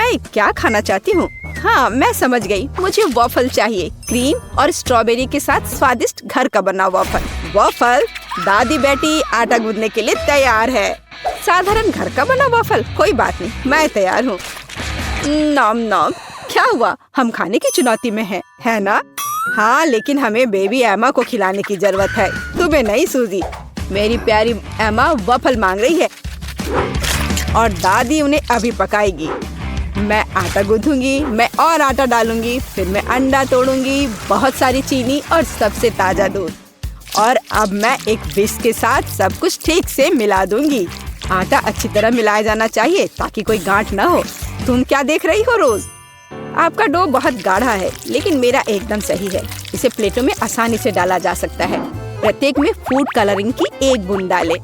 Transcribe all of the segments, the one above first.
मैं क्या खाना चाहती हूँ? हाँ, मैं समझ गई। मुझे वॉफल चाहिए, क्रीम और स्ट्रॉबेरी के साथ स्वादिष्ट घर का बना वॉफल। वॉफल, दादी बेटी आटा गूंदने के लिए तैयार है। साधारण घर का बना वॉफल, कोई बात नहीं, मैं तैयार हूँ। नॉम नॉम। क्या हुआ? हम खाने की चुनौती में हैं, है ना? हाँ, लेकिन हमें बेबी एमा को खिलाने की जरूरत है, तुम्हें नहीं सूजी। मेरी प्यारी एमा वॉफल मांग रही है और दादी उन्हें अभी पकाएगी। मैं आटा गूंथूंगी, मैं और आटा डालूंगी, फिर मैं अंडा तोड़ूंगी, बहुत सारी चीनी और सबसे ताजा दूध। और अब मैं एक विस्क के साथ सब कुछ ठीक से मिला दूंगी। आटा अच्छी तरह मिलाया जाना चाहिए ताकि कोई गांठ न हो। तुम क्या देख रही हो रोज? आपका डो बहुत गाढ़ा है, लेकिन मेरा एकदम सही है। इसे प्लेटों में आसानी से डाला जा सकता है। प्रत्येक में फूड कलरिंग की एक बूंद डालें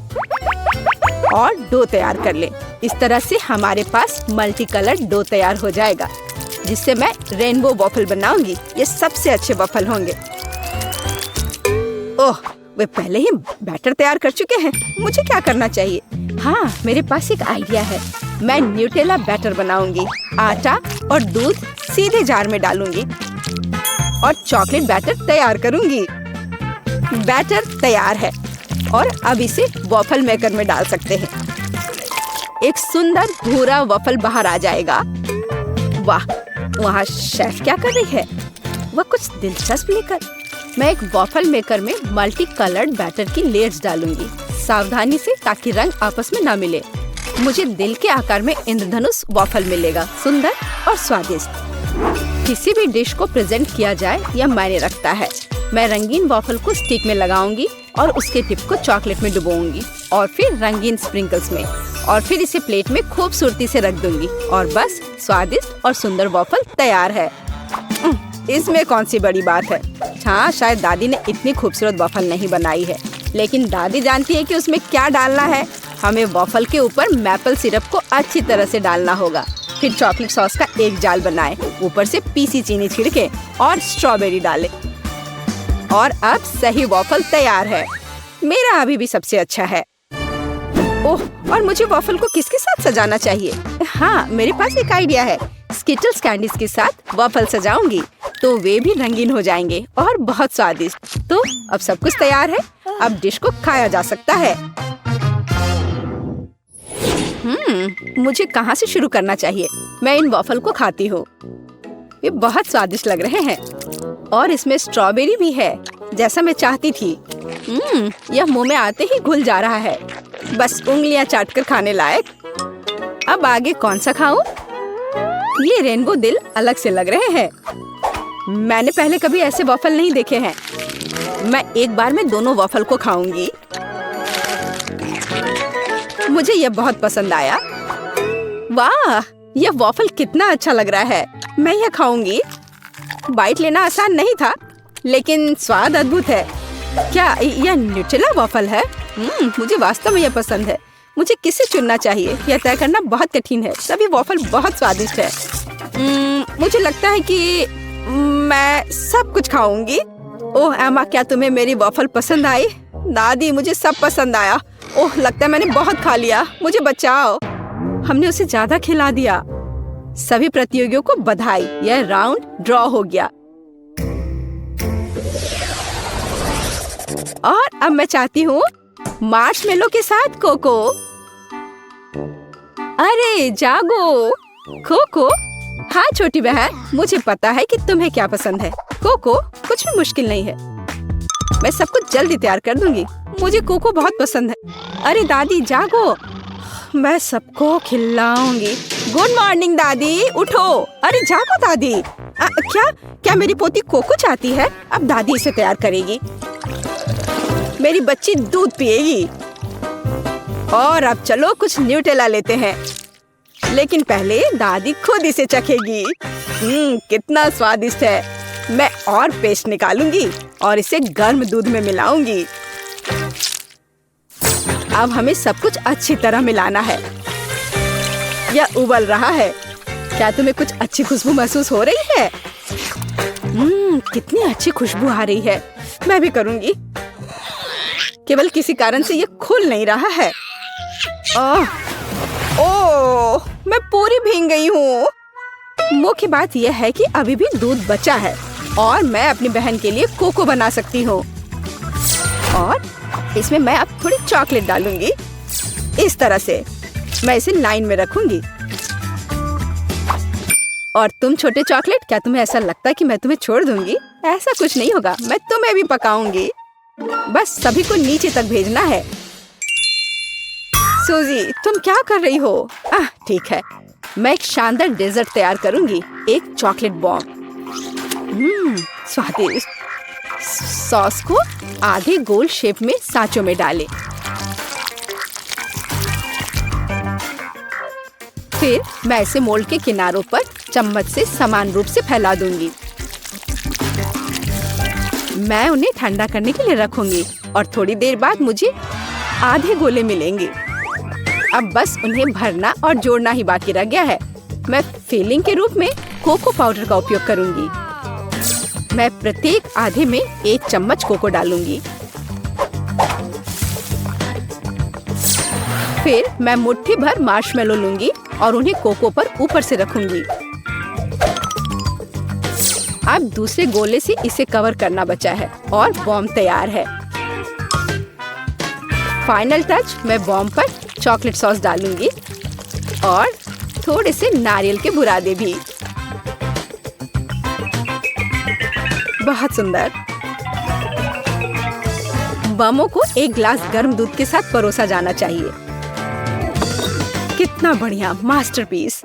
और डो तैयार कर लें। इस तरह से हमारे पास मल्टी कलर डो तैयार हो जाएगा, जिससे मैं रेनबो वॉफल बनाऊंगी। ये सबसे अच्छे वॉफल होंगे। ओह, वे पहले ही बैटर तैयार कर चुके हैं। मुझे क्या करना चाहिए? हाँ, मेरे पास एक आइडिया है। मैं न्यूटेला बैटर बनाऊंगी। आटा और दूध सीधे जार में डालूंगी और चॉकलेट बैटर तैयार करूंगी। बैटर तैयार है और अब इसे वॉफल मेकर में डाल सकते हैं। एक सुंदर भूरा वॉफल बाहर आ जाएगा। वाह, वहाँ शेफ क्या कर रही है? वह कुछ दिलचस्प लेकर। मैं एक वॉफल मेकर में मल्टी कलर्ड बैटर की लेयर्स डालूंगी, सावधानी से, ताकि रंग आपस में ना मिले। मुझे दिल के आकार में इंद्रधनुष वॉफल मिलेगा, सुंदर और स्वादिष्ट। किसी भी डिश को प्रेजेंट किया जाए यह मायने रखता है। मैं रंगीन वॉफल को स्टिक में लगाऊंगी और उसके टिप को चॉकलेट में डुबोऊंगी और फिर रंगीन स्प्रिंकल्स में, और फिर इसे प्लेट में खूबसूरती से रख दूंगी। और बस, स्वादिष्ट और सुंदर वॉफल तैयार है। इसमें कौन सी बड़ी बात है? हाँ, शायद दादी ने इतनी खूबसूरत वॉफल नहीं बनाई है, लेकिन दादी जानती है कि उसमें क्या डालना है। हमें वॉफल के ऊपर मैपल सिरप को अच्छी तरह से डालना होगा। फिर चॉकलेट सॉस का एक जाल बनाएं, ऊपर से पीसी चीनी छिड़के और स्ट्रॉबेरी डालें। और अब सही वॉफल तैयार है। मेरा अभी भी सबसे अच्छा है। ओह, और मुझे वॉफल को किसके साथ सजाना चाहिए? हाँ, मेरे पास एक आइडिया है। स्किटल्स कैंडीज के साथ वॉफल सजाऊंगी तो वे भी रंगीन हो जाएंगे और बहुत स्वादिष्ट। तो अब सब कुछ तैयार है। अब डिश को खाया जा सकता है। मुझे कहाँ से शुरू करना चाहिए? मैं इन वॉफल को खाती हूँ। ये बहुत स्वादिष्ट लग रहे हैं और इसमें स्ट्रॉबेरी भी है, जैसा मैं चाहती थी। यह मुंह में आते ही घुल जा रहा है, बस उंगलियां चाटकर खाने लायक। अब आगे कौन सा खाऊं? ये रेनबो दिल अलग से लग रहे हैं। मैंने पहले कभी ऐसे वॉफल नहीं देखे हैं। मैं एक बार में दोनों वॉफल को खाऊंगी। मुझे यह बहुत पसंद आया। वाह, यह वॉफल कितना अच्छा लग रहा है। मैं यह खाऊंगी। बाइट लेना आसान नहीं था, लेकिन स्वाद अद्भुत है। क्या यह न्यूटेला वॉफल है? मुझे वास्तव में यह पसंद है। मुझे किसे चुनना चाहिए, यह तय करना बहुत कठिन है। सभी वॉफल बहुत स्वादिष्ट है। मुझे लगता है कि मैं सब कुछ खाऊंगी। ओह एमा, क्या तुम्हें मेरी वॉफल पसंद आई? दादी, मुझे सब पसंद आया। ओह, लगता है मैंने बहुत खा लिया। मुझे बचाओ। हमने उसे ज्यादा खिला दिया। सभी प्रतियोगियों को बधाई, यह राउंड ड्रॉ हो गया। और अब मैं चाहती हूँ मार्शमेलो के साथ कोको। अरे जागो कोको। हाँ छोटी बहन, मुझे पता है कि तुम्हें क्या पसंद है। कोको कुछ भी मुश्किल नहीं है। मैं सब कुछ जल्दी तैयार कर दूंगी। मुझे कोको बहुत पसंद है। अरे दादी जागो, मैं सबको खिलाऊंगी। गुड मॉर्निंग दादी, उठो। अरे जागो दादी। क्या मेरी पोती कोको चाहती है? अब दादी इसे तैयार करेगी। मेरी बच्ची दूध पिएगी। और अब चलो कुछ न्यूटेला लेते हैं, लेकिन पहले दादी खुद इसे चखेगी। कितना स्वादिष्ट है। मैं और पेस्ट निकालूंगी और इसे गर्म दूध में मिलाऊंगी। अब हमें सब कुछ अच्छी तरह मिलाना है। यह उबल रहा है। क्या तुम्हें कुछ अच्छी खुशबू महसूस हो रही है? कितनी अच्छी खुशबू आ रही है। मैं भी करूंगी। केवल किसी कारण से ये खुल नहीं रहा है। ओह, मैं पूरी भीग गई हूँ। मुख्य बात यह है कि अभी भी दूध बचा है और मैं अपनी बहन के लिए कोको बना सकती हूँ। और इसमें मैं अब थोड़ी चॉकलेट डालूंगी। इस तरह से मैं इसे लाइन में रखूंगी। और तुम छोटे चॉकलेट, क्या तुम्हें ऐसा लगता है कि मैं तुम्हें छोड़ दूंगी? ऐसा कुछ नहीं होगा, मैं तुम्हें भी पकाऊंगी। बस सभी को नीचे तक भेजना है। सूजी, तुम क्या कर रही हो? ठीक है, मैं एक शानदार डेजर्ट तैयार करूंगी, एक चॉकलेट बॉम्ब। स्वादिष्ट। सॉस को आधे गोल शेप में सांचों में डालें। फिर मैं इसे मोल्ड के किनारों पर चम्मच से समान रूप से फैला दूंगी। मैं उन्हें ठंडा करने के लिए रखूंगी और थोड़ी देर बाद मुझे आधे गोले मिलेंगे। अब बस उन्हें भरना और जोड़ना ही बाकी रह गया है। मैं फिलिंग के रूप में कोको पाउडर का उपयोग करूंगी। मैं प्रत्येक आधे में 1 चम्मच कोको डालूंगी। फिर मैं मुट्ठी भर मार्शमेलो लूंगी और उन्हें कोको पर ऊपर से रखूंगी। अब दूसरे गोले से इसे कवर करना बचा है और बॉम्ब तैयार है। फाइनल टच, मैं बॉम्ब पर चॉकलेट सॉस डालूंगी और थोड़े से नारियल के बुरादे भी। बहुत सुंदर। बमों को एक गिलास गर्म दूध के साथ परोसा जाना चाहिए। कितना बढ़िया मास्टरपीस।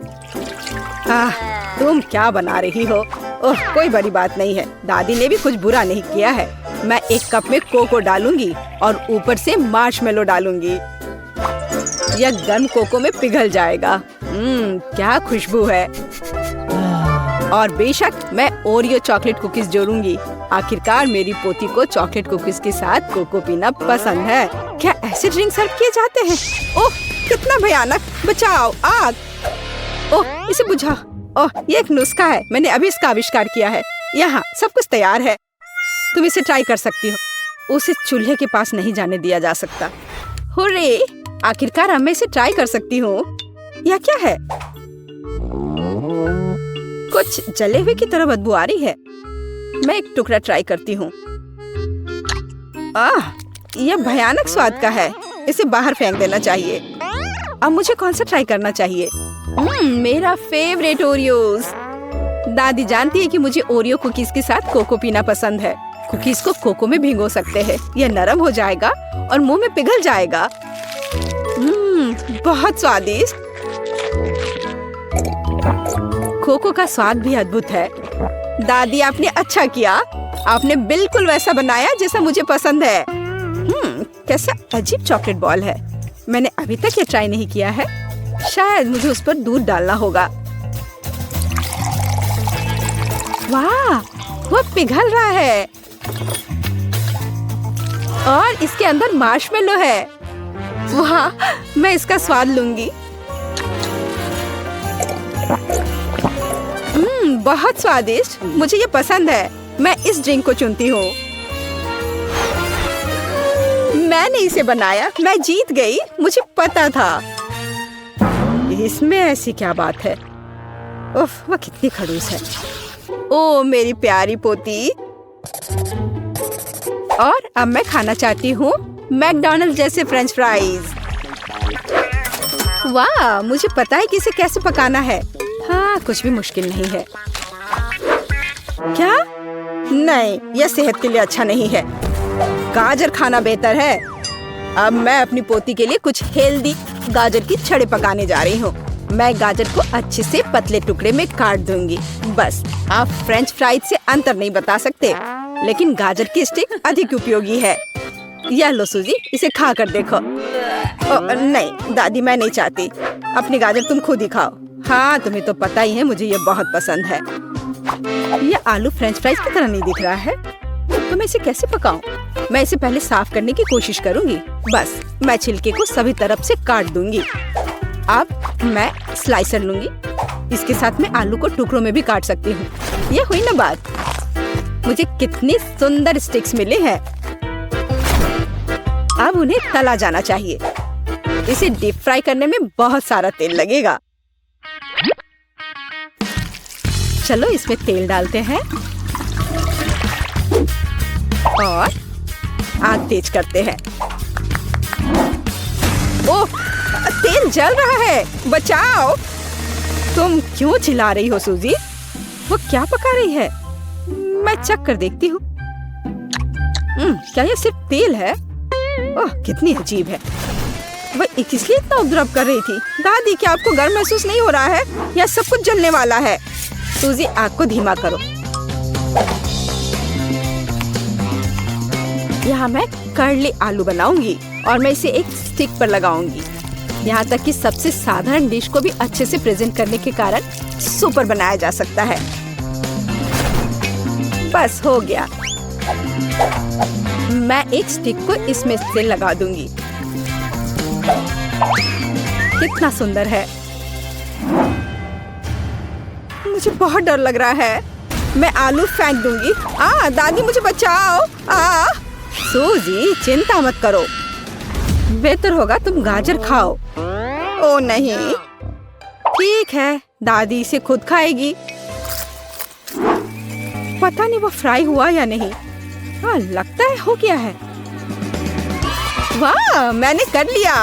तुम क्या बना रही हो? ओह, कोई बड़ी बात नहीं है। दादी ने भी कुछ बुरा नहीं किया है। मैं 1 कप में कोको डालूंगी और ऊपर से मार्शमेलो डालूंगी। यह गर्म कोको में पिघल जाएगा। क्या खुशबू है। और बेशक मैं ओरियो चॉकलेट कुकीज जोड़ूंगी। आखिरकार मेरी पोती को चॉकलेट कुकीज के साथ कोको पीना पसंद है। क्या ऐसे ड्रिंक सर्व किए जाते हैं? ओह, कितना भयानक। बचाओ, आग। ओह, इसे बुझाओ। ओह, ये एक नुस्खा है। मैंने अभी इसका आविष्कार किया है। यहाँ सब कुछ तैयार है। तुम इसे ट्राई कर सकती हो। उसे चूल्हे के पास नहीं जाने दिया जा सकता। हुर्रे, आखिरकार मैं इसे ट्राई कर सकती हूँ। यह क्या है? कुछ जले हुए की तरह बदबू आ रही है। मैं एक टुकड़ा ट्राई करती हूँ। यह भयानक स्वाद का है। इसे बाहर फेंक देना चाहिए। अब मुझे कौन सा ट्राई करना चाहिए? मेरा फेवरेट ओरियोज। दादी जानती है कि मुझे ओरियो कुकीज के साथ कोको पीना पसंद है। कुकीज को कोको में भिगो सकते हैं। यह नरम हो जाएगा और मुंह में पिघल जाएगा। बहुत स्वादिष्ट। कोको का स्वाद भी अद्भुत है। दादी, आपने अच्छा किया। आपने बिल्कुल वैसा बनाया जैसा मुझे पसंद है। कैसा अजीब चॉकलेट बॉल है। मैंने अभी तक ये ट्राई नहीं किया है। शायद मुझे उस पर दूध डालना होगा। वाह, वो पिघल रहा है और इसके अंदर मार्शमेलो है। वाह, मैं इसका स्वाद लूंगी। बहुत स्वादिष्ट। मुझे ये पसंद है। मैं इस ड्रिंक को चुनती हूँ। मैंने इसे बनाया। मैं जीत गई। मुझे पता था। इसमें ऐसी क्या बात है? उफ, वह कितनी खड़ूस है। ओ मेरी प्यारी पोती। और अब मैं खाना चाहती हूँ मैकडॉनल्ड्स जैसे फ्रेंच फ्राइज। वाह, मुझे पता है कि इसे कैसे पकाना है। हाँ, कुछ भी मुश्किल नहीं है। क्या? नहीं, यह सेहत के लिए अच्छा नहीं है। गाजर खाना बेहतर है। अब मैं अपनी पोती के लिए कुछ हेल्दी गाजर की छड़े पकाने जा रही हूँ। मैं गाजर को अच्छे से पतले टुकड़े में काट दूंगी। बस, आप फ्रेंच फ्राइज से अंतर नहीं बता सकते, लेकिन गाजर की स्टिक अधिक उपयोगी है। यह लो सूजी, इसे खा कर देखो। नहीं दादी, मैं नहीं चाहती। अपनी गाजर तुम खुद ही खाओ। हाँ, तुम्हें तो पता ही है मुझे ये बहुत पसंद है। ये आलू फ्रेंच फ्राइज की तरह नहीं दिख रहा है, तो मैं इसे कैसे पकाऊं? मैं इसे पहले साफ करने की कोशिश करूंगी। बस, मैं छिलके को सभी तरफ से काट दूंगी। अब मैं स्लाइसर लूंगी। इसके साथ मैं आलू को टुकड़ों में भी काट सकती हूँ। ये हुई ना बात। मुझे कितनी सुंदर स्टिक्स मिले हैं। अब उन्हें तला जाना चाहिए। इसे डीप फ्राई करने में बहुत सारा तेल लगेगा। चलो इसमें तेल डालते हैं और आग तेज करते हैं। ओह, तेल जल रहा है, बचाओ। तुम क्यों चिल्ला रही हो सूजी? वो क्या पका रही है? मैं चेक कर देखती हूँ। क्या ये सिर्फ तेल है? ओह, कितनी अजीब है। वह इसलिए इतना उपद्रव कर रही थी। दादी, क्या आपको गर्म महसूस नहीं हो रहा है? या सब कुछ जलने वाला है? सूजी, आग को धीमा करो। यहाँ मैं कर्ली आलू बनाऊंगी और मैं इसे एक स्टिक पर लगाऊंगी। यहाँ तक कि सबसे साधारण डिश को भी अच्छे से प्रेजेंट करने के कारण सुपर बनाया जा सकता है। बस हो गया। मैं एक स्टिक को इसमें से लगा दूंगी। कितना सुंदर है। मुझे बहुत डर लग रहा है। मैं आलू फेंक दूंगी। दादी, मुझे बचाओ। सूजी, चिंता मत करो। बेहतर होगा तुम गाजर खाओ। ओ नहीं, ठीक है, दादी इसे खुद खाएगी। पता नहीं वो फ्राई हुआ या नहीं। लगता है हो गया है। वाह, मैंने कर लिया।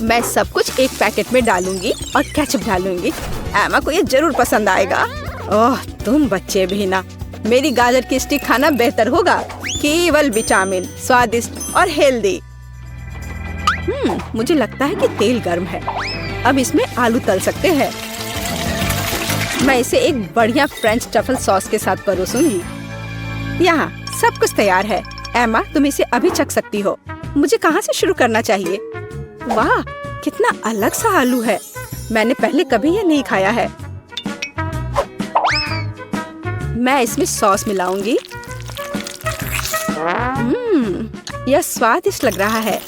मैं सब कुछ एक पैकेट में डालूंगी और केचप डालूंगी। एमा को ये जरूर पसंद आएगा। ओह, तुम बच्चे भी ना। मेरी गाजर की स्टिक खाना बेहतर होगा। केवल विटामिन, स्वादिष्ट और हेल्दी। मुझे लगता है कि तेल गर्म है। अब इसमें आलू तल सकते हैं। मैं इसे एक बढ़िया फ्रेंच ट्रफल सॉस के साथ परोसूंगी। यहाँ सब कुछ तैयार है। एमा, तुम इसे अभी चख सकती हो। मुझे कहाँ से शुरू करना चाहिए? वाह, कितना अलग सा आलू है। मैंने पहले कभी ये नहीं खाया है। मैं इसमें सॉस मिलाऊंगी। यह स्वादिष्ट लग रहा है।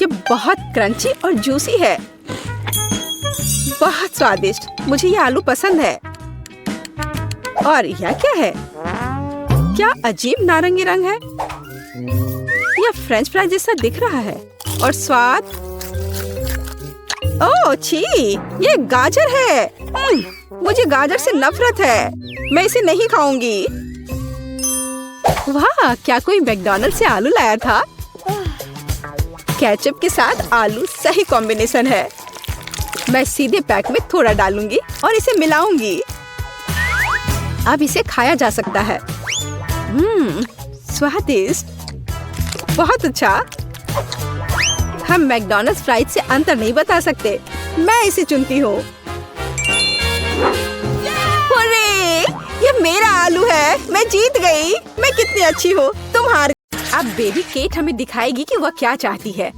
ये बहुत क्रंची और जूसी है। बहुत स्वादिष्ट। मुझे ये आलू पसंद है। और यह क्या है? क्या अजीब नारंगी रंग है। यह फ्रेंच फ्राई जैसा दिख रहा है। और स्वाद, ओह छी, ये गाजर है। मुझे गाजर से नफरत है। मैं इसे नहीं खाऊंगी। वाह, क्या कोई मैकडॉनल्ड से आलू लाया था? केचप के साथ आलू सही कॉम्बिनेशन है। मैं सीधे पैक में थोड़ा डालूंगी और इसे मिलाऊंगी। अब इसे खाया जा सकता है। स्वादिष्ट, बहुत अच्छा। हम मैकडॉनल्ड्स फ्राइज से अंतर नहीं बता सकते। मैं इसे चुनती हूँ। अरे, ये मेरा आलू है। मैं जीत गई। मैं कितनी अच्छी हूँ। तुम हार। अब बेबी केट हमें दिखाएगी कि वह क्या चाहती है।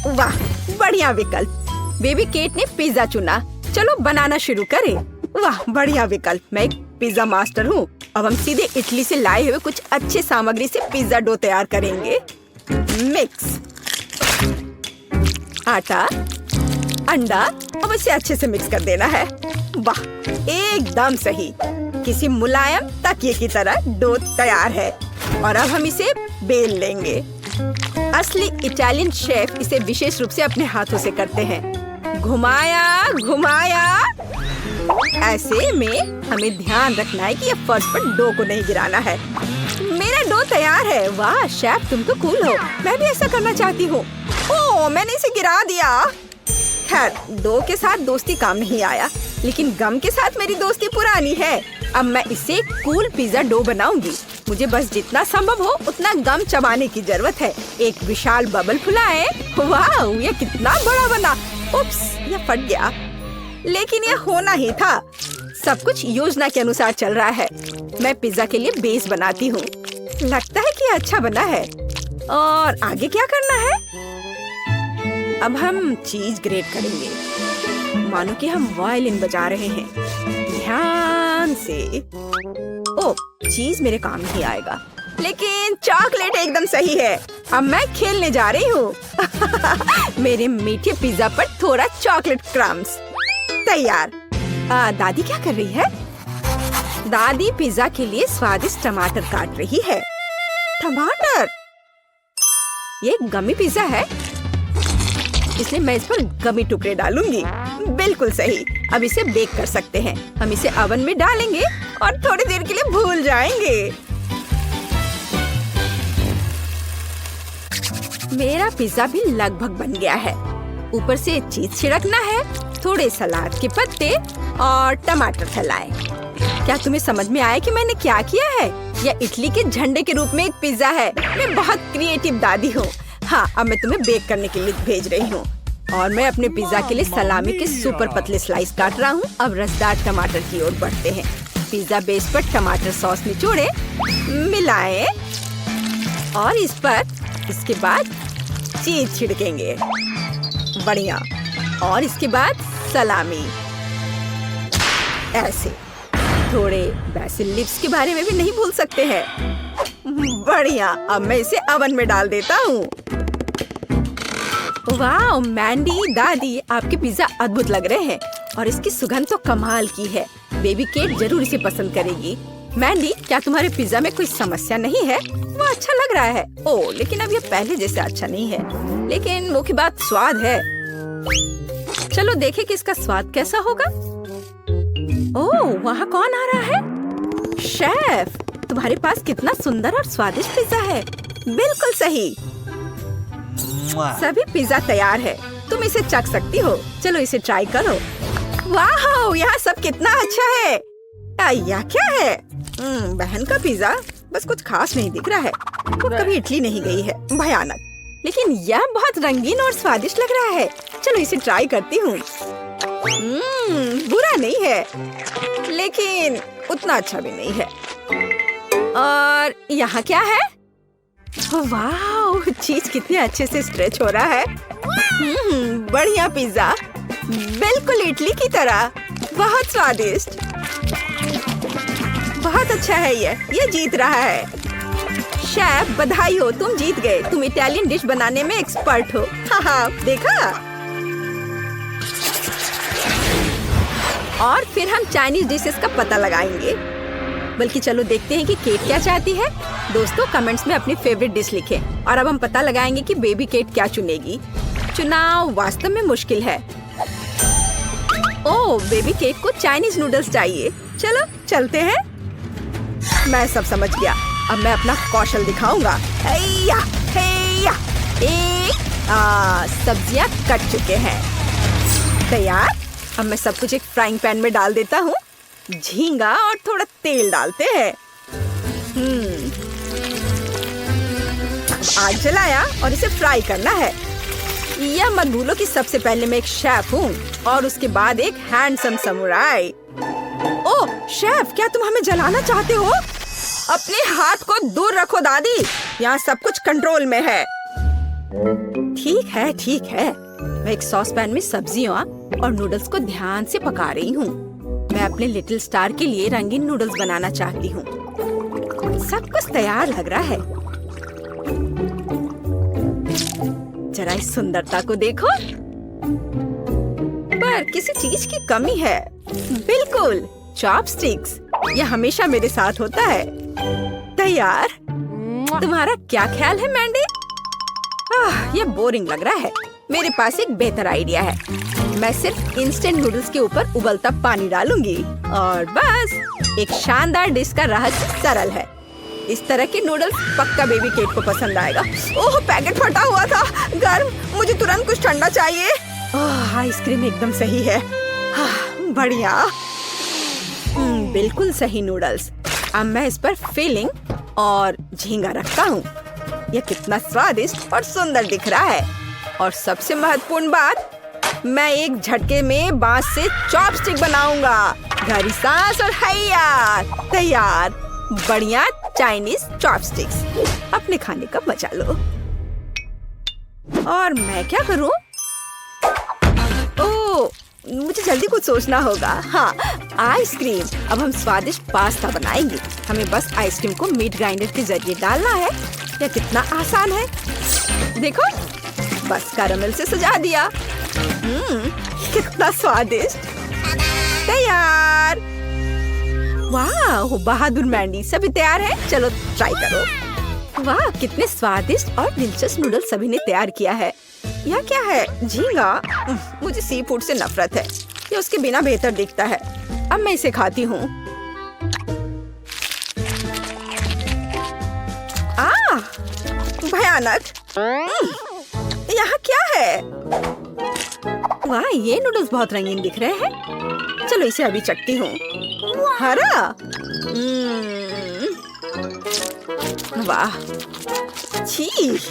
वाह, बढ़िया विकल्प। बेबी केट ने पिज्जा चुना। चलो बनाना शुरू करें। वाह, बढ़िया विकल्प। मैं एक पिज्जा मास्टर हूँ। अब हम सीधे इटली से लाए हुए कुछ अच्छे सामग्री से पिज्जा डो तैयार करेंगे। मिक्स आटा, अंडा, अब इसे अच्छे से मिक्स कर देना है। वाह, एकदम सही। किसी मुलायम तकिए की तरह डो तैयार है। और अब हम इसे बेल लेंगे। असली इटालियन शेफ इसे विशेष रूप से अपने हाथों से करते हैं। घुमाया घुमाया। ऐसे में हमें ध्यान रखना है कि ये फर्श पर डो को नहीं गिराना है। मेरा डो तैयार है। वाह शेफ, तुम तो कूल हो। मैं भी ऐसा करना चाहती हूँ। ओह, मैंने इसे गिरा दिया। खैर, डो के साथ दोस्ती काम नहीं आया, लेकिन गम के साथ मेरी दोस्ती पुरानी है। अब मैं इसे कूल पिज्जा डो बनाऊंगी। मुझे बस जितना संभव हो उतना गम चबाने की जरूरत है। एक विशाल बबल फुलाएं। वाह, ये कितना बड़ा बना। उप्स, ये फट गया। लेकिन ये होना ही था। सब कुछ योजना के अनुसार चल रहा है। मैं पिज्जा के लिए बेस बनाती हूँ। लगता है कि अच्छा बना है। और आगे क्या करना है? अब हम चीज ग्रेट करेंगे, मानो कि हम वायलिन बजा रहे हैं। ध्यान से। ओह, चीज मेरे काम नहीं आएगा, लेकिन चॉकलेट एकदम सही है। अब मैं खेलने जा रही हूँ। मेरे मीठे पिज्जा पर थोड़ा चॉकलेट क्रम्स तैयार। दादी क्या कर रही है? दादी पिज्जा के लिए स्वादिष्ट टमाटर काट रही है। टमाटर? ये गमी पिज्जा है। इसलिए मैं इस पर गमी टुकड़े डालूंगी। बिल्कुल सही। अब इसे बेक कर सकते हैं। हम इसे ओवन में डालेंगे और थोड़ी देर के लिए भूल जाएंगे। मेरा पिज्जा भी लगभग बन गया है। ऊपर से चीज छिड़कना है, थोड़े सलाद के पत्ते और टमाटर फैलाएं। क्या तुम्हें समझ में आया कि मैंने क्या किया है? यह इटली के झंडे के रूप में एक पिज्जा है। मैं बहुत क्रिएटिव दादी हूँ। हाँ, अब मैं तुम्हें बेक करने के लिए भेज रही हूँ। और मैं अपने पिज्जा के लिए सलामी के सुपर पतले स्लाइस काट रहा हूँ। अब रसदार टमाटर की ओर बढ़ते हैं। पिज्जा बेस पर टमाटर सॉस निचोड़े, मिलाएं और इस पर इसके बाद चीज छिड़केंगे। बढ़िया। और इसके बाद सलामी। ऐसे थोड़े बेसिल लीव्स के बारे में भी नहीं भूल सकते हैं। बढ़िया। अब मैं इसे ओवन में डाल देता हूँ। वाह मैंडी, दादी, आपके पिज्जा अद्भुत लग रहे हैं और इसकी सुगंध तो कमाल की है। बेबी केट जरूर इसे पसंद करेगी। मैंडी, क्या तुम्हारे पिज्जा में कोई समस्या नहीं है? वो अच्छा लग रहा है। ओह, लेकिन अब ये पहले जैसे अच्छा नहीं है। लेकिन मुख्य बात स्वाद है। चलो देखें कि इसका स्वाद कैसा होगा। ओह, वहाँ कौन आ रहा है? शेफ, तुम्हारे पास कितना सुंदर और स्वादिष्ट पिज्जा है। बिल्कुल सही। सभी पिज्जा तैयार है। तुम इसे चख सकती हो। चलो इसे ट्राई करो। वाह, यहाँ सब कितना अच्छा है। यह क्या है? बहन का पिज्जा बस कुछ खास नहीं दिख रहा है। वो कभी इटली नहीं गई है। भयानक। लेकिन यह बहुत रंगीन और स्वादिष्ट लग रहा है। चलो इसे ट्राई करती हूँ। बुरा नहीं है, लेकिन उतना अच्छा भी नहीं है। और यहाँ क्या है? वाह, चीज कितने अच्छे से स्ट्रेच हो रहा है। बढ़िया पिज्जा, बिल्कुल इटली की तरह। बहुत स्वादिष्ट। बहुत अच्छा है। ये जीत रहा है। शेफ, बधाई हो, तुम जीत गए। तुम इटालियन डिश बनाने में एक्सपर्ट हो। हाँ, देखा। और फिर हम चाइनीज डिशेस का पता लगाएंगे। बल्कि चलो देखते हैं कि केट क्या चाहती है। दोस्तों, कमेंट्स में अपनी फेवरेट डिश लिखें। और अब हम पता लगाएंगे कि बेबी केट क्या चुनेगी। चुनाव वास्तव में मुश्किल है। ओह, बेबी केट को चाइनीज नूडल्स चाहिए। चलो चलते हैं। मैं सब समझ गया। अब मैं अपना कौशल दिखाऊंगा। हैया, हैया। सब्जियां कट चुके हैं। तैयार। अब मैं सब कुछ एक फ्राइंग पैन में डाल देता हूँ। झींगा और थोड़ा तेल डालते हैं। आग जलाया और इसे फ्राई करना है। यह मत भूलो कि सबसे पहले मैं एक शेफ हूँ और उसके बाद एक हैंडसम समुराई। ओह शेफ, क्या तुम हमें जलाना चाहते हो? अपने हाथ को दूर रखो दादी। यहाँ सब कुछ कंट्रोल में है। ठीक है, ठीक है। मैं एक सॉस पैन में सब्जियाँ और नूडल्स को ध्यान से पका रही हूँ। मैं अपने लिटिल स्टार के लिए रंगीन नूडल्स बनाना चाहती हूँ। सब कुछ तैयार लग रहा है। जरा इस सुंदरता को देखो। पर किसी चीज की कमी है। बिल्कुल, चॉपस्टिक्स। यह हमेशा मेरे साथ होता है। तैयार। तुम्हारा क्या ख्याल है मैंडी? यह बोरिंग लग रहा है। मेरे पास एक बेहतर आइडिया है। मैं सिर्फ इंस्टेंट नूडल्स के ऊपर उबलता पानी डालूंगी और बस। एक शानदार डिश का रहस्य सरल है। इस तरह के नूडल्स पक्का बेबी केट को पसंद आएगा। ओह, पैकेट फटा हुआ था। गर्म। मुझे तुरंत कुछ ठंडा चाहिए। आइसक्रीम एकदम सही है। बढ़िया। बिल्कुल सही नूडल्स। अब मैं इस पर फिलिंग और झींगा रखता हूँ। यह कितना स्वादिष्ट और सुंदर दिख रहा है। और सबसे महत्वपूर्ण बात, मैं एक झटके में बांस से चॉपस्टिक बनाऊंगा। गहरी सांस और हैया। तैयार। बढ़िया चाइनीज चॉपस्टिक्स। अपने खाने का मजा लो। और मैं क्या करूं? ओह, मुझे जल्दी कुछ सोचना होगा। हाँ, आइसक्रीम। अब हम स्वादिष्ट पास्ता बनाएंगे। हमें बस आइसक्रीम को मीट ग्राइंडर के जरिए डालना है। यह कितना आसान है। देखो, बस कैरमल से सजा दिया। कितना स्वादिष्ट। तैयार। वाह, बहादुर मैंडी। सभी तैयार है? चलो ट्राई करो। वाह, कितने स्वादिष्ट और दिलचस्प नूडल्स सभी ने तैयार किया है। यह क्या है? झींगा? मुझे सी फूड से नफरत है। ये उसके बिना बेहतर दिखता है। अब मैं इसे खाती हूँ। भयानक। यहाँ क्या है? वाह, ये नूडल्स बहुत रंगीन दिख रहे हैं। चलो इसे अभी चखती हूँ। हरा। वाह, छी,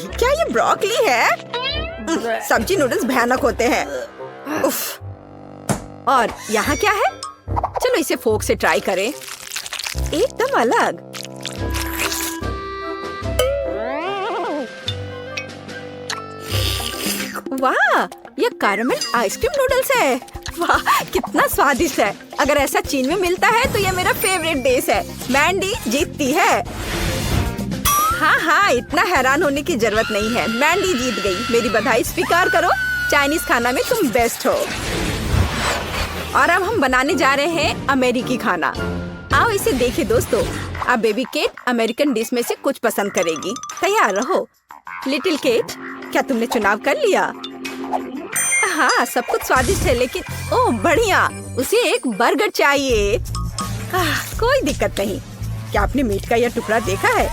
क्या ये ब्रोकली है? सब्जी नूडल्स भयानक होते हैं। उफ। और यहाँ क्या है? चलो इसे फोक से ट्राई करें। एकदम अलग। वाह, ये कैरेमल आइसक्रीम नूडल्स है। वाह, कितना स्वादिष्ट है। अगर ऐसा चीन में मिलता है तो ये मेरा फेवरेट डिश है। मैंडी जीतती है। हाँ, इतना हैरान होने की जरूरत नहीं है। मैंडी जीत गई। मेरी बधाई स्वीकार करो। चाइनीज खाना में तुम बेस्ट हो। और अब हम बनाने जा रहे हैं अमेरिकी खाना। आओ इसे देखिए दोस्तों। अब बेबी केट अमेरिकन डिश में से कुछ पसंद करेगी। तैयार रहो। लिटिल केट, क्या तुमने चुनाव कर लिया? हाँ, सब कुछ स्वादिष्ट है, लेकिन ओह बढ़िया, उसे एक बर्गर चाहिए। कोई दिक्कत नहीं। क्या आपने मीट का यह टुकड़ा देखा है?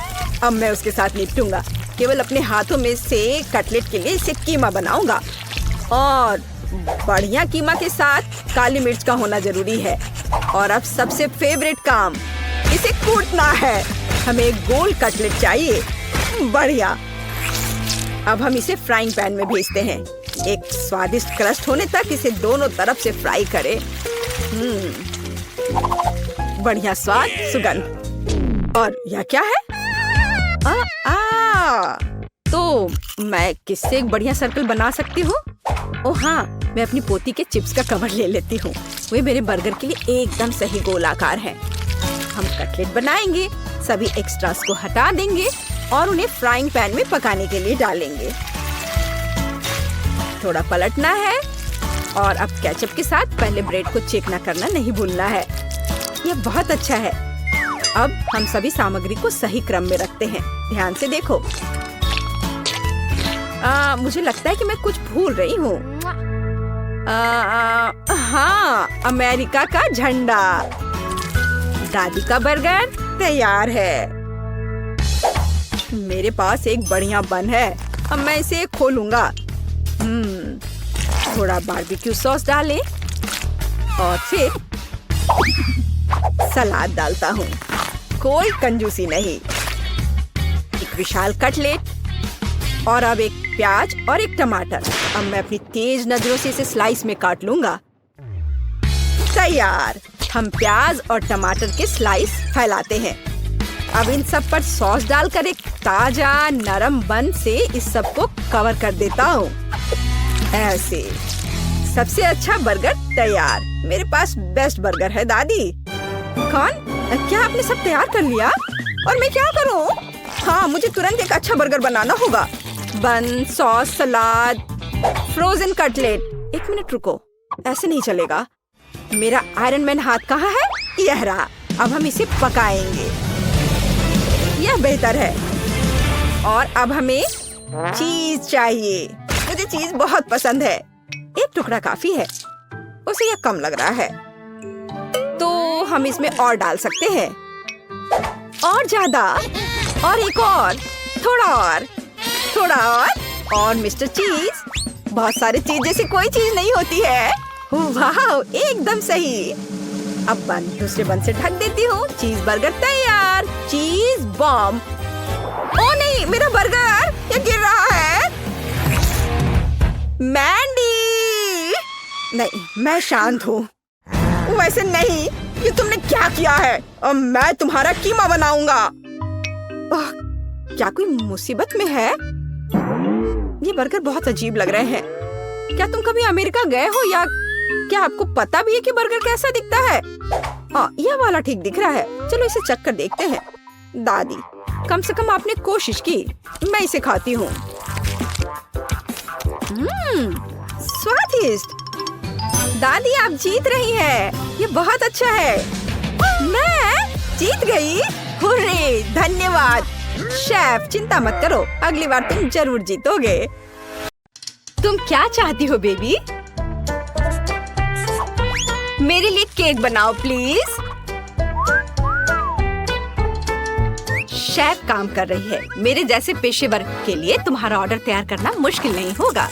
अब मैं उसके साथ निपटूंगा। केवल अपने हाथों में से कटलेट के लिए इसे कीमा बनाऊंगा। और बढ़िया कीमा के साथ काली मिर्च का होना जरूरी है। और अब सबसे फेवरेट काम, इसे कूटना है। हमें एक गोल कटलेट चाहिए। बढ़िया। अब हम इसे फ्राइंग पैन में भेजते हैं। एक स्वादिष्ट क्रस्ट होने तक इसे दोनों तरफ से फ्राई करें। बढ़िया स्वाद, सुगंध। और यह क्या है? तो मैं किससे एक बढ़िया सर्कल बना सकती हूँ? ओह हाँ, मैं अपनी पोती के चिप्स का कवर ले लेती हूँ। वे मेरे बर्गर के लिए एकदम सही गोलाकार है। हम कटलेट बनाएंगे, सभी एक्स्ट्रास को हटा देंगे और उन्हें फ्राइंग पैन में पकाने के लिए डालेंगे। थोड़ा पलटना है और अब केचप के साथ पहले ब्रेड को चेकना करना नहीं भूलना है। यह बहुत अच्छा है। अब हम सभी सामग्री को सही क्रम में रखते हैं। ध्यान से देखो। मुझे लगता है कि मैं कुछ भूल रही हूँ। हाँ, अमेरिका का झंडा। दादी का बर्गर तैयार है। मेरे पास एक बढ़िया बन है। अब मैं इसे खोलूंगा। थोड़ा बारबेक्यू सॉस डालें और फिर सलाद डालता हूँ। कोई कंजूसी नहीं। एक विशाल कटलेट और अब एक प्याज और एक टमाटर। अब मैं अपनी तेज नजरों से इसे स्लाइस में काट लूंगा। तैयार। हम प्याज और टमाटर के स्लाइस फैलाते हैं। अब इन सब पर सॉस डालकर एक ताजा नरम बन से इस सब को कवर कर देता हूँ। ऐसे सबसे अच्छा बर्गर तैयार। मेरे पास बेस्ट बर्गर है दादी। कौन? क्या आपने सब तैयार कर लिया? और मैं क्या करूँ? हाँ, मुझे तुरंत एक अच्छा बर्गर बनाना होगा। बन, सॉस, सलाद, फ्रोजन कटलेट। एक मिनट रुको, ऐसे नहीं चलेगा। मेरा आयरन मैन हाथ कहाँ है? यह रहा। अब हम इसे पकाएंगे। यह बेहतर है। और अब हमें चीज चाहिए। मुझे चीज बहुत पसंद है। एक टुकड़ा काफी है। उसे यह कम लग रहा है, तो हम इसमें और डाल सकते हैं। और ज्यादा, और एक और, थोड़ा और, थोड़ा और मिस्टर चीज। बहुत सारे चीज जैसी कोई चीज नहीं होती है। वाह, एकदम सही। अब बन दूसरे बन से ढक देती हूँ। चीज बर्गर तैयार। चीज बॉम्ब। ओ नहीं, मेरा बर्गर ये गिर रहा है। मैंडी! नहीं, मैं शांत हूँ। वैसे नहीं, ये तुमने क्या किया है? अब मैं तुम्हारा कीमा बनाऊंगा। क्या कोई मुसीबत में है? ये बर्गर बहुत अजीब लग रहे हैं। क्या तुम कभी अमेरिका गए हो या क्या आपको पता भी है कि बर्गर कैसा दिखता है? यह वाला ठीक दिख रहा है। चलो इसे चख कर देखते हैं। दादी, कम से कम आपने कोशिश की। मैं इसे खाती हूँ। स्वादिष्ट। दादी, आप जीत रही हैं। ये बहुत अच्छा है। मैं जीत गई। हुर्रे, धन्यवाद शेफ। चिंता मत करो, अगली बार तुम जरूर जीतोगे। तुम क्या चाहती हो बेबी? मेरे लिए केक बनाओ प्लीज। शेफ काम कर रही है। मेरे जैसे पेशेवर के लिए तुम्हारा ऑर्डर तैयार करना मुश्किल नहीं होगा।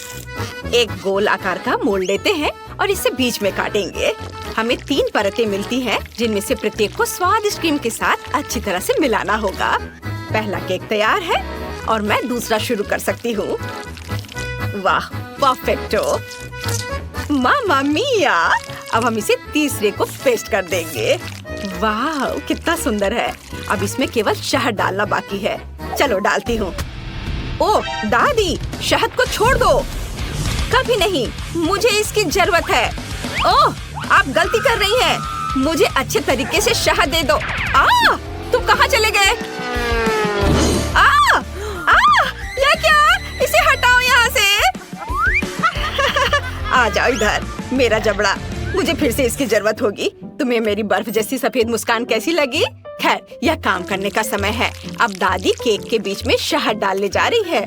एक गोल आकार का मोल्ड लेते हैं और इसे बीच में काटेंगे। हमें 3 परतें मिलती हैं, जिनमें से प्रत्येक को स्वादिष्ट क्रीम के साथ अच्छी तरह से मिलाना होगा। पहला केक तैयार है और मैं दूसरा शुरू कर सकती हूँ। वाह, परफेक्टो! मामा मिया! अब हम इसे तीसरे को पेस्ट कर देंगे। वाह, कितना सुंदर है। अब इसमें केवल शहद डालना बाकी है। चलो डालती हूँ। ओह दादी, शहद को छोड़ दो। कभी नहीं, मुझे इसकी जरूरत है। ओह, आप गलती कर रही हैं। मुझे अच्छे तरीके से शहद दे दो। तुम कहाँ चले गए? ये क्या? इसे हटाओ यहाँ से। आ जाओ इधर, मेरा जबड़ा। मुझे फिर से इसकी जरूरत होगी। तुम्हें मेरी बर्फ जैसी सफेद मुस्कान कैसी लगी? खैर, यह काम करने का समय है। अब दादी केक के बीच में शहद डालने जा रही है।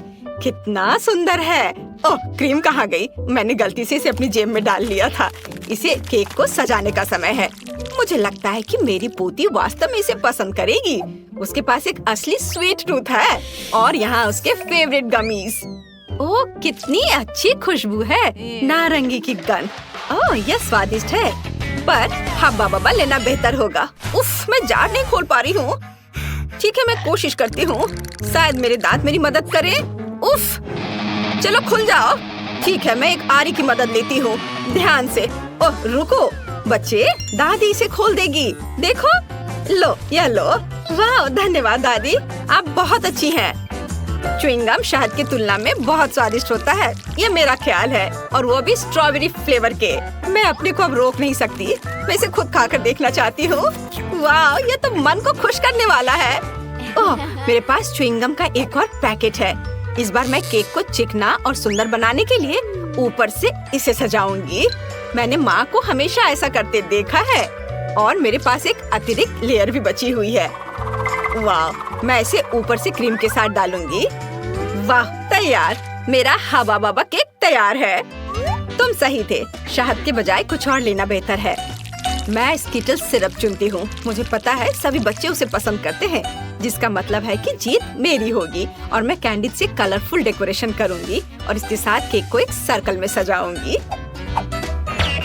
कितना सुंदर है। ओह, क्रीम कहाँ गई? मैंने गलती से इसे अपनी जेब में डाल लिया था। इसे केक को सजाने का समय है। मुझे लगता है कि मेरी पोती वास्तव में इसे पसंद करेगी। उसके पास एक असली स्वीट टूथ है और यहाँ उसके फेवरेट गमीज। ओह, कितनी अच्छी खुशबू है। नारंगी की गंध। ओह, यह स्वादिष्ट है, पर हब्बा बब्बा लेना बेहतर होगा। उफ, मैं जार नहीं खोल पा रही हूँ। ठीक है, मैं कोशिश करती हूँ। शायद मेरे दांत मेरी मदद करें। उफ, चलो खुल जाओ। ठीक है, मैं एक आरी की मदद लेती हूँ। ध्यान से। ओह, रुको बच्चे, दादी इसे खोल देगी। देखो, लो, यह लो। वाह, धन्यवाद दादी, आप बहुत अच्छी हैं। च्युइंगम शहद की तुलना में बहुत स्वादिष्ट होता है, ये मेरा ख्याल है, और वो भी स्ट्रॉबेरी फ्लेवर के। मैं अपने को अब रोक नहीं सकती। मैं इसे खुद खाकर देखना चाहती हूँ। वाह, ये तो मन को खुश करने वाला है। ओह, मेरे पास च्युइंगम का एक और पैकेट है। इस बार मैं केक को चिकना और सुंदर बनाने के लिए ऊपर से इसे सजाऊंगी। मैंने माँ को हमेशा ऐसा करते देखा है, और मेरे पास एक अतिरिक्त लेयर भी बची हुई है। वाह, मैं इसे ऊपर से क्रीम के साथ डालूंगी। वाह, तैयार। मेरा हवा बाबा केक तैयार है। तुम सही थे, शहद के बजाय कुछ और लेना बेहतर है। मैं स्किटल्स सिरप चुनती हूँ। मुझे पता है सभी बच्चे उसे पसंद करते हैं, जिसका मतलब है कि जीत मेरी होगी। और मैं कैंडी से कलरफुल डेकोरेशन करूंगी और इसके साथ केक को एक सर्कल में सजाऊंगी।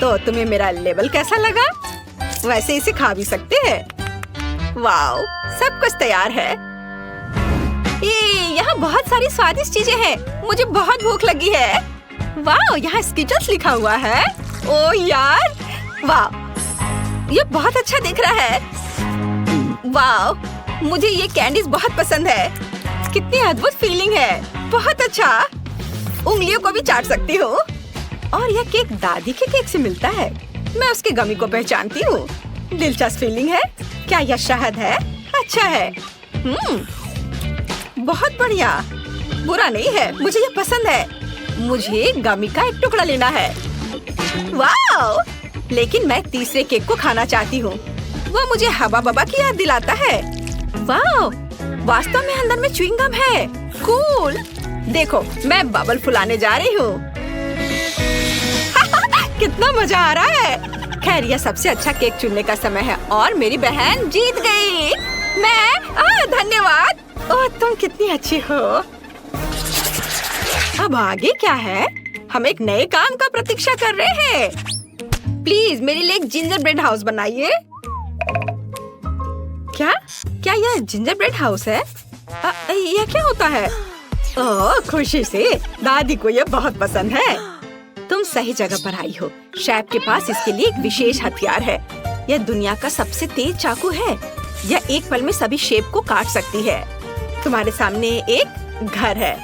तो तुम्हें मेरा लेबल कैसा लगा? वैसे इसे खा भी सकते हैं। वाओ, सब कुछ तैयार है। यहाँ बहुत सारी स्वादिष्ट चीजें हैं। मुझे बहुत भूख लगी है। वाओ, यहाँ स्किटल्स लिखा हुआ है। ओ यार, वाओ, ये बहुत अच्छा दिख रहा है। वाओ, मुझे ये कैंडीज बहुत पसंद है। कितनी अद्भुत फीलिंग है। बहुत अच्छा। उंगलियों को भी चाट सकती हूँ। और यह केक दादी के केक से मिलता है। मैं उसके गमी को पहचानती हूँ। दिलचस्प फीलिंग है। क्या यह शहद है? अच्छा है। बहुत बढ़िया। बुरा नहीं है, मुझे ये पसंद है। मुझे गमी का एक टुकड़ा लेना है। वाओ! लेकिन मैं तीसरे केक को खाना चाहती हूँ। वो मुझे हवा बबा की याद दिलाता है। वाओ! वास्तव में अंदर में च्युइंगम है। कूल! देखो, मैं बबल फुलाने जा रही हूँ। कितना मजा आ रहा है। खैर, यह सबसे अच्छा केक चुनने का समय है और मेरी बहन जीत गई। धन्यवाद। ओह, तुम कितनी अच्छी हो। अब आगे क्या है? हम एक नए काम का प्रतीक्षा कर रहे हैं। प्लीज मेरे लिए एक जिंजर ब्रेड हाउस बनाइए। क्या यह जिंजर ब्रेड हाउस है? यह क्या होता है? ओह, खुशी से। दादी को यह बहुत पसंद है। तुम सही जगह पर आई हो। शेफ के पास इसके लिए एक विशेष हथियार है। यह दुनिया का सबसे तेज चाकू है। यह एक पल में सभी शेप को काट सकती है। तुम्हारे सामने एक घर है।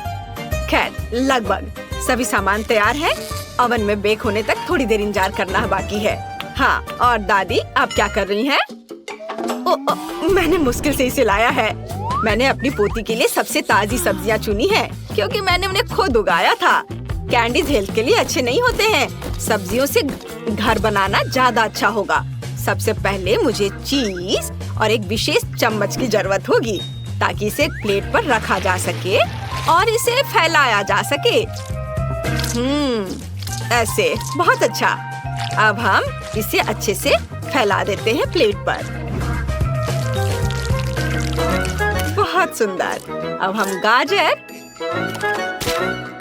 खैर, लगभग सभी सामान तैयार है। ओवन में बेक होने तक थोड़ी देर इंतजार करना बाकी है। हाँ, और दादी आप क्या कर रही हैं? मैंने मुश्किल से इसे लाया है। मैंने अपनी पोती के लिए सबसे ताजी सब्जियां चुनी हैं, क्योंकि मैंने उन्हें खुद उगाया था। कैंडीज हेल्थ के लिए अच्छे नहीं होते हैं। सब्जियों से घर बनाना ज्यादा अच्छा होगा। सबसे पहले मुझे चीज और एक विशेष चम्मच की जरूरत होगी, ताकि इसे प्लेट पर रखा जा सके और इसे फैलाया जा सके। ऐसे बहुत अच्छा। अब हम इसे अच्छे से फैला देते हैं प्लेट पर। बहुत सुंदर। अब हम गाजर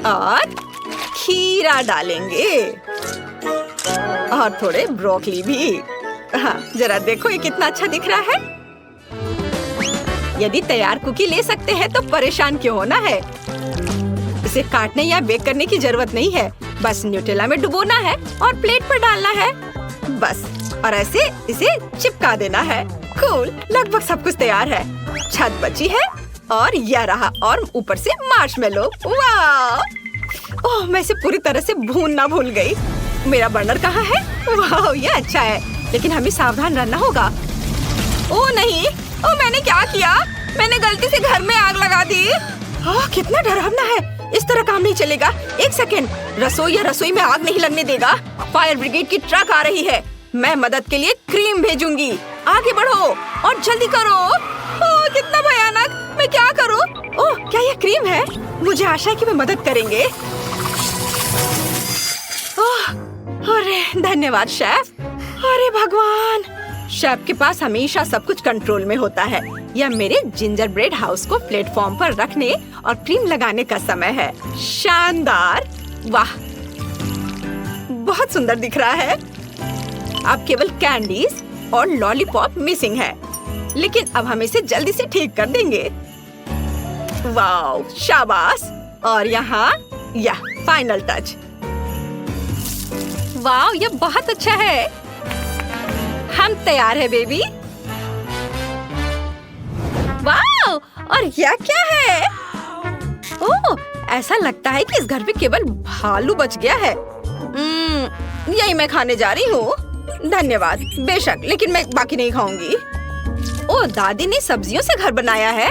और खीरा डालेंगे और थोड़े ब्रोकली भी। हाँ, जरा देखो ये कितना अच्छा दिख रहा है। यदि तैयार कुकी ले सकते हैं तो परेशान क्यों होना है। इसे काटने या बेक करने की जरूरत नहीं है, बस न्यूटेला में डुबोना है और प्लेट पर डालना है बस, और ऐसे इसे चिपका देना है। कूल, लगभग सब कुछ तैयार है। छत बची है और यह रहा, और ऊपर से मार्शमेलो। वाह! ओह, मैं इसे पूरी तरह से भूनना भूल गई। मेरा बर्नर कहाँ है? वाह, ये अच्छा है, लेकिन हमें सावधान रहना होगा। ओह नहीं, ओह मैंने क्या किया? मैंने गलती से घर में आग लगा दी। ओह, कितना डरावना है। इस तरह काम नहीं चलेगा। एक सेकेंड, रसोई में आग नहीं लगने देगा। फायर ब्रिगेड की ट्रक आ रही है। मैं मदद के लिए क्रीम भेजूंगी। आगे बढ़ो और जल्दी करो। ओह, कितना भयानक। मैं क्या करूं? ओह, क्या यह क्रीम है? मुझे आशा है कि वे मदद करेंगे। ओह, अरे धन्यवाद शेफ। अरे भगवान, शेफ के पास हमेशा सब कुछ कंट्रोल में होता है। यह मेरे जिंजर ब्रेड हाउस को प्लेटफॉर्म पर रखने और क्रीम लगाने का समय है। शानदार! वाह, बहुत सुंदर दिख रहा है। अब केवल कैंडीज और लॉलीपॉप मिसिंग है, लेकिन अब हम इसे जल्दी से ठीक कर देंगे। वाह, शाबाश! और यहाँ यह फाइनल टच। वाह, यह बहुत अच्छा है। हम तैयार है बेबी। वाह, और यह क्या है? ओह, ऐसा लगता है कि इस घर में केवल भालू बच गया है। यही मैं खाने जा रही हूँ। धन्यवाद। बेशक, लेकिन मैं बाकी नहीं खाऊंगी। ओह, दादी ने सब्जियों से घर बनाया है।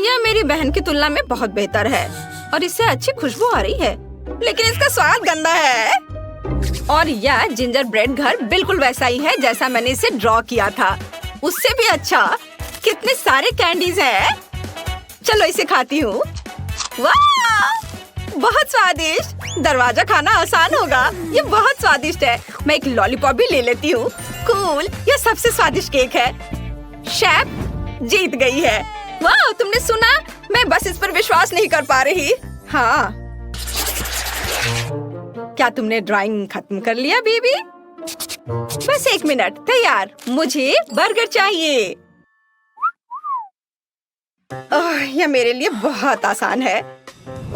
यह मेरी बहन की तुलना में बहुत बेहतर है और इससे अच्छी खुशबू आ रही है, लेकिन इसका स्वाद गंदा है। और यह जिंजर ब्रेड घर बिल्कुल वैसा ही है जैसा मैंने इसे ड्रॉ किया था, उससे भी अच्छा। कितने सारे कैंडीज हैं। चलो इसे खाती हूँ। वाह, बहुत स्वादिष्ट। दरवाजा खाना आसान होगा। ये बहुत स्वादिष्ट है। मैं एक लॉलीपॉप भी ले लेती हूँ। कूल, यह सबसे स्वादिष्ट केक है। शेफ जीत गई है। वाह, तुमने सुना? मैं बस इस पर विश्वास नहीं कर पा रही। हाँ, क्या तुमने ड्राइंग खत्म कर लिया बेबी? बस 1 मिनट। तैयार। मुझे बर्गर चाहिए। ओह, यह मेरे लिए बहुत आसान है।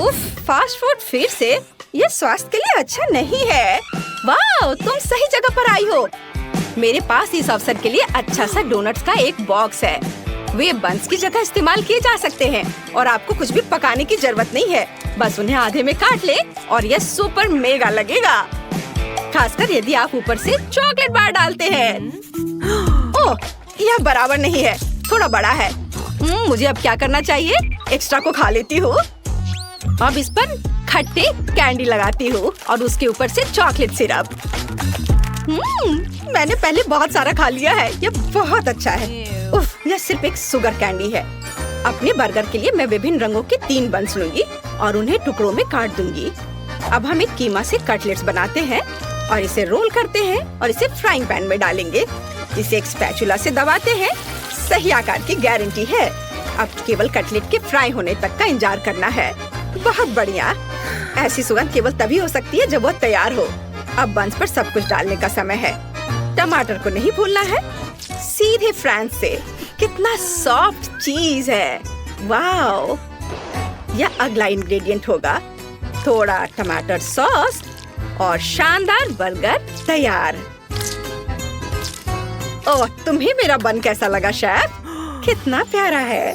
उफ, फास्ट फूड फिर से? यह स्वास्थ्य के लिए अच्छा नहीं है। वाह, तुम सही जगह पर आई हो। मेरे पास इस अवसर के लिए अच्छा सा डोनट्स का एक बॉक्स है। वे बंस की जगह इस्तेमाल किए जा सकते हैं और आपको कुछ भी पकाने की जरूरत नहीं है। बस उन्हें आधे में काट ले और यह सुपर मेगा लगेगा, खासकर यदि आप ऊपर से चॉकलेट बार डालते हैं। ओह, यह बराबर नहीं है, थोड़ा बड़ा है। मुझे अब क्या करना चाहिए? एक्स्ट्रा को खा लेती हूँ। अब इस पर खट्टे कैंडी लगाती हूँ और उसके ऊपर से चॉकलेट सिरप। मैंने पहले बहुत सारा खा लिया है। यह बहुत अच्छा है। उफ, यह सिर्फ एक शुगर कैंडी है। अपने बर्गर के लिए मैं विभिन्न रंगों के 3 बंस लूंगी और उन्हें टुकड़ों में काट दूंगी। अब हम एक कीमा से कटलेट्स बनाते हैं और इसे रोल करते हैं और इसे फ्राइंग पैन में डालेंगे। इसे एक स्पैचुला से दबाते हैं। सही आकार की गारंटी है। अब केवल कटलेट के फ्राई होने तक का इंतजार करना है। बहुत बढ़िया। ऐसी सुगंध केवल तभी हो सकती है जब वो तैयार हो। अब बंस पर सब कुछ डालने का समय है। टमाटर को नहीं भूलना है। सीधे फ्रांस से। कितना सॉफ्ट चीज है। वाओ, यह अगला इंग्रेडिएंट होगा। थोड़ा टमाटर सॉस और शानदार बर्गर तैयार। ओह, तुम्हें मेरा बन कैसा लगा शेफ? कितना प्यारा है।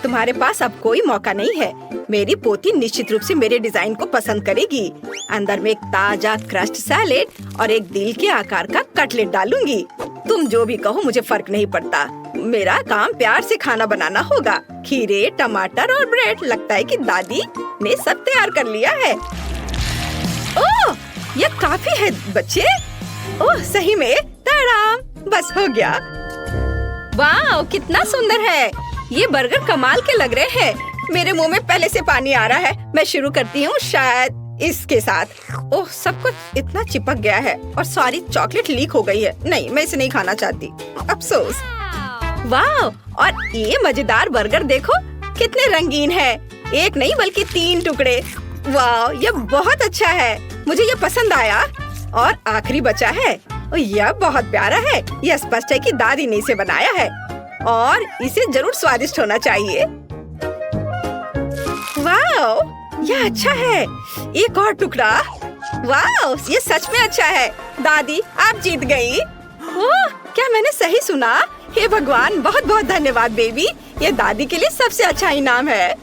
तुम्हारे पास अब कोई मौका नहीं है। मेरी पोती निश्चित रूप से मेरे डिजाइन को पसंद करेगी। अंदर में एक ताजा क्रस्ट सैलेड और एक दिल के आकार का कटलेट डालूंगी। तुम जो भी कहो, मुझे फर्क नहीं पड़ता। मेरा काम प्यार से खाना बनाना होगा। खीरे, टमाटर और ब्रेड। लगता है कि दादी ने सब तैयार कर लिया है। ओह, यह काफी है बच्चे। ओह, सही में ताराम, बस हो गया। वाह, कितना सुंदर है। ये बर्गर कमाल के लग रहे हैं। मेरे मुंह में पहले से पानी आ रहा है। मैं शुरू करती हूँ शायद। इसके साथ। ओह, सब कुछ इतना चिपक गया है और सारी चॉकलेट लीक हो गई है। नहीं, मैं इसे नहीं खाना चाहती, अफसोस। वाह, और ये मजेदार बर्गर देखो कितने रंगीन है। एक नहीं बल्कि 3 टुकड़े। वाह, ये बहुत अच्छा है, मुझे ये पसंद आया। और आखिरी बचा है, यह बहुत प्यारा है। यह स्पष्ट है कि दादी ने इसे बनाया है और इसे जरूर स्वादिष्ट होना चाहिए। वाह, यह अच्छा है। एक और टुकड़ा। वाह, ये सच में अच्छा है। दादी, आप जीत गई। ओह, क्या मैंने सही सुना? हे भगवान, बहुत बहुत धन्यवाद बेबी। ये दादी के लिए सबसे अच्छा इनाम है।